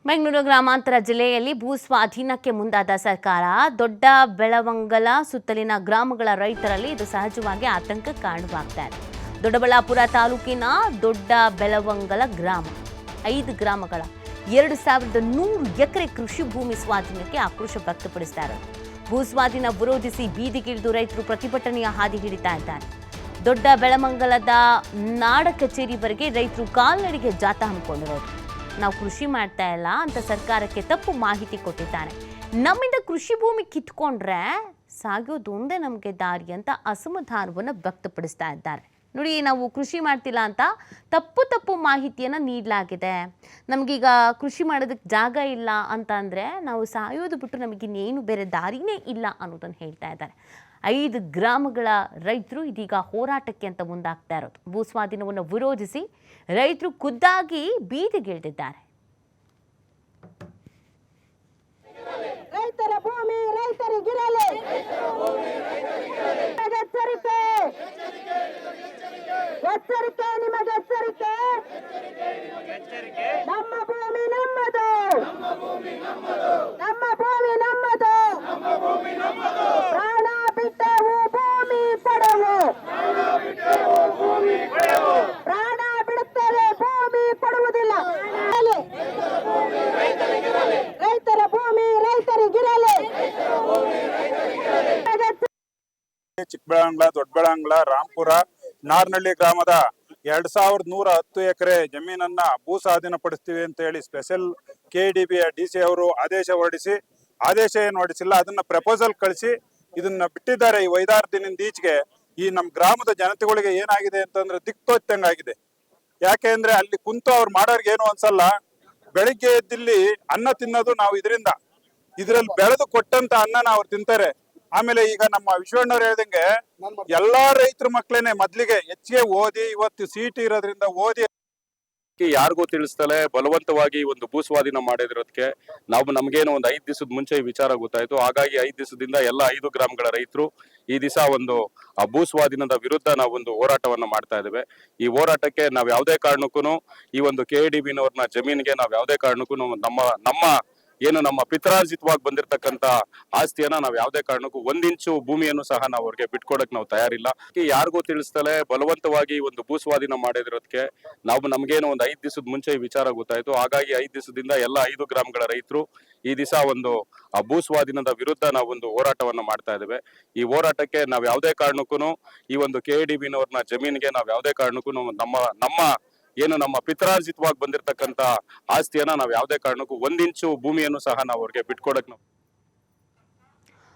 ಬೆಂಗಳೂರು ಗ್ರಾಮಾಂತರ ಜಿಲ್ಲೆಯಲ್ಲಿ ಭೂ ಸ್ವಾಧೀನಕ್ಕೆ ಮುಂದಾದ ಸರ್ಕಾರ ದೊಡ್ಡ ಬೆಳವಂಗಲ ಸುತ್ತಲಿನ ಗ್ರಾಮಗಳ ರೈತರಲ್ಲಿ ಇದು ಸಹಜವಾಗಿ ಆತಂಕಕ್ಕೆ ಕಾರಣವಾಗ್ತಾ ಇದೆ. ದೊಡ್ಡಬಳ್ಳಾಪುರ ತಾಲೂಕಿನ ದೊಡ್ಡ ಬೆಳವಂಗಲ ಗ್ರಾಮ 5 ಗ್ರಾಮಗಳ 2100 ಎಕರೆ ಕೃಷಿ ಭೂಮಿ ಸ್ವಾಧೀನಕ್ಕೆ ಆಕ್ರೋಶ ವ್ಯಕ್ತಪಡಿಸ್ತಾರೆ. ಭೂ ಸ್ವಾಧೀನ ವಿರೋಧಿಸಿ ಬೀದಿಗಿಳಿದು ರೈತರು ಪ್ರತಿಭಟನೆಯ ಹಾದಿ ಹಿಡಿತಾ ಇದ್ದಾರೆ. ದೊಡ್ಡ ಬೆಳಮಂಗಲದ ನಾಡ ಕಚೇರಿವರೆಗೆ ರೈತರು ಕಾಲ್ನಡಿಗೆ ಜಾಥಾ ಹಮ್ಮಿಕೊಂಡಿರೋದು. ನಾವು ಕೃಷಿ ಮಾಡ್ತಾ ಇಲ್ಲ ಅಂತ ಸರ್ಕಾರಕ್ಕೆ ತಪ್ಪು ಮಾಹಿತಿ ಕೊಟ್ಟಿದ್ದಾರೆ. ನಮ್ಮಿಂದ ಕೃಷಿ ಭೂಮಿ ಕಿತ್ಕೊಂಡ್ರೆ ಸಾಗೋದು ಒಂದೇ ನಮಗೆ ದಾರಿ ಅಂತ ಅಸಮಾಧಾನವನ್ನು ವ್ಯಕ್ತಪಡಿಸ್ತಾ ಇದ್ದಾರೆ. ನೋಡಿ, ನಾವು ಕೃಷಿ ಮಾಡ್ತಿಲ್ಲ ಅಂತ ತಪ್ಪು ಮಾಹಿತಿಯನ್ನು ನೀಡಲಾಗಿದೆ. ನಮಗೀಗ ಕೃಷಿ ಮಾಡೋದಕ್ಕೆ ಜಾಗ ಇಲ್ಲ ಅಂತ ಅಂದರೆ ನಾವು ಸಾಯೋದು ಬಿಟ್ಟು ನಮಗಿನ್ನೇನು ಬೇರೆ ದಾರಿನೇ ಇಲ್ಲ ಅನ್ನೋದನ್ನು ಹೇಳ್ತಾ ಇದ್ದಾರೆ. 5 ಗ್ರಾಮಗಳ ರೈತರು ಇದೀಗ ಹೋರಾಟಕ್ಕೆ ಅಂತ ಮುಂದಾಗ್ತಾ ಇರೋದು. ಭೂ ಸ್ವಾಧೀನವನ್ನು ವಿರೋಧಿಸಿ ರೈತರು ಖುದ್ದಾಗಿ ಬೀದಿಗಿಳಿದಿದ್ದಾರೆ. ರೈತರ ಭೂಮಿ ರೈತರಿಗಿರಲಿ, ಎಚ್ಚರಿಕೆ ನಿಮಗೆ ಎಚ್ಚರಿಕೆ. ನಮ್ಮ ಭೂಮಿ ನಮ್ಮದು, ನಮ್ಮ ಭೂಮಿ ನಮ್ಮದು. ಪ್ರಾಣ ಬಿಟ್ಟವು ಭೂಮಿ ಕೊಡವು, ಪ್ರಾಣ ಬಿಡುತ್ತೇವೆ ಭೂಮಿ ಕೊಡುವುದಿಲ್ಲ. ರೈತರ ಭೂಮಿ ರೈತರಿಗಿರಲಿ. ಚಿಕ್ಕಬೆಳಂಗ್ಲ, ದೊಡ್ಡಬೆಳಂಗ್ಲ, ರಾಂಪುರ, ನಾರ್ನಹಳ್ಳಿ ಗ್ರಾಮದ 2110 ಎಕರೆ ಜಮೀನನ್ನ ಭೂ ಸ್ವಾಧೀನಪಡಿಸ್ತೀವಿ ಅಂತ ಹೇಳಿ ಸ್ಪೆಷಲ್ KDBಯ DC ಅವರು ಆದೇಶ ಹೊರಡಿಸಿ, ಆದೇಶ ಏನು ಹೊರಡಿಸಿಲ್ಲ, ಅದನ್ನ ಪ್ರಪೋಸಲ್ ಕಳಿಸಿ ಇದನ್ನ ಬಿಟ್ಟಿದ್ದಾರೆ. ಈ 5-6 ದಿನದಿಂದ ಈಚೆಗೆ ಈ ನಮ್ಮ ಗ್ರಾಮದ ಜನತೆಗಳಿಗೆ ಏನಾಗಿದೆ ಅಂತಂದ್ರೆ ದಿಕ್ತೋಚಂಗಾಗಿದೆ. ಯಾಕೆ ಅಂದ್ರೆ ಅಲ್ಲಿ ಕುಂತು ಅವ್ರು ಮಾಡೋರ್ಗೆ ಏನು ಅನ್ಸಲ್ಲ. ಬೆಳಿಗ್ಗೆ ಎದ್ದಿಲ್ಲಿ ಅನ್ನ ತಿನ್ನೋದು ನಾವು ಇದ್ರಲ್ಲಿ ಬೆಳೆದು ಕೊಟ್ಟಂತ ಅನ್ನನ ಅವ್ರು ತಿಂತಾರೆ. ಆಮೇಲೆ ಈಗ ನಮ್ಮ ವಿಶ್ವಣ್ಣವ್ರು ಹೇಳ್ದಂಗೆ ಎಲ್ಲಾ ರೈತರ ಮಕ್ಳೇನೆ ಮೊದ್ಲಿಗೆ ಹೆಚ್ಚಿಗೆ ಓದಿ, ಇವತ್ತು CET ಇರೋದ್ರಿಂದ ಓದಿ ಯಾರಿಗೂ ತಿಳಿಸ್ತಲೇ ಬಲವಂತವಾಗಿ ಒಂದು ಭೂ ಸ್ವಾಧೀನ ಮಾಡಿರೋದಕ್ಕೆ ನಮ್ಗೇನು ಒಂದು 5 ದಿವಸದ ಮುಂಚೆ ಈ ವಿಚಾರ ಗೊತ್ತಾಯ್ತು. ಹಾಗಾಗಿ 5 ದಿವಸದಿಂದ ಎಲ್ಲ 5 ಗ್ರಾಮಗಳ ರೈತರು ಈ ದಿವಸ ಒಂದು ಭೂ ಸ್ವಾಧೀನದ ವಿರುದ್ಧ ನಾವೊಂದು ಹೋರಾಟವನ್ನ ಮಾಡ್ತಾ ಇದ್ದೇವೆ. ಈ ಹೋರಾಟಕ್ಕೆ ನಾವ್ ಯಾವುದೇ ಕಾರಣಕ್ಕೂ ಈ ಒಂದು KDBನವ್ರನ್ನ ಜಮೀನಿಗೆ ನಾವ್ ಯಾವುದೇ ಕಾರಣಕ್ಕೂ ನಮ್ಮ ಪಿತ್ರಾರ್ಜಿತವಾಗಿ ಬಂದಿರತಕ್ಕಂತ ಆಸ್ತಿಯನ್ನ ನಾವ್ ಯಾವುದೇ ಕಾರಣಕ್ಕೂ 1 ಇಂಚು ಭೂಮಿಯನ್ನು ಸಹ ನಾವು ಅವ್ರಿಗೆ ಬಿಟ್ಕೊಡಕ್ ನಾವು ತಯಾರಿಲ್ಲ. ಯಾರಿಗೂ ತಿಳಿಸ್ತಲೇ ಬಲವಂತವಾಗಿ ಒಂದು ಭೂ ಸ್ವಾಧೀನ ಮಾಡಿರೋದಕ್ಕೆ ನಮ್ಗೇನು ಒಂದು 5 ದಿವಸದ ಮುಂಚೆ ಈ ವಿಚಾರ ಗೊತ್ತಾಯ್ತು. ಹಾಗಾಗಿ 5 ದಿವಸದಿಂದ ಎಲ್ಲ 5 ಗ್ರಾಮಗಳ ರೈತರು ಈ ದಿವಸ ಒಂದು ಭೂ ಸ್ವಾಧೀನದ ವಿರುದ್ಧ ನಾವೊಂದು ಹೋರಾಟವನ್ನ ಮಾಡ್ತಾ ಇದ್ದೇವೆ. ಈ ಹೋರಾಟಕ್ಕೆ ನಾವ್ ಯಾವುದೇ ಕಾರಣಕ್ಕೂ ಈ ಒಂದು KDBನವ್ರನ್ನ ಜಮೀನಿಗೆ ನಾವ್ ಯಾವುದೇ ಕಾರಣಕ್ಕೂ ನಮ್ಮ ಪಿತ್ರಾರ್ಜಿತವಾಗಿ ಬಂದಿರತಕ್ಕಂತ ಆಸ್ತಿಯನ್ನ ನಾವ್ ಯಾವುದೇ ಕಾರಣಕ್ಕೂ 1 ಇಂಚು ಭೂಮಿಯನ್ನು ಸಹ ನಾವು ಅವ್ರಿಗೆ ಬಿಟ್ಕೊಡಕ್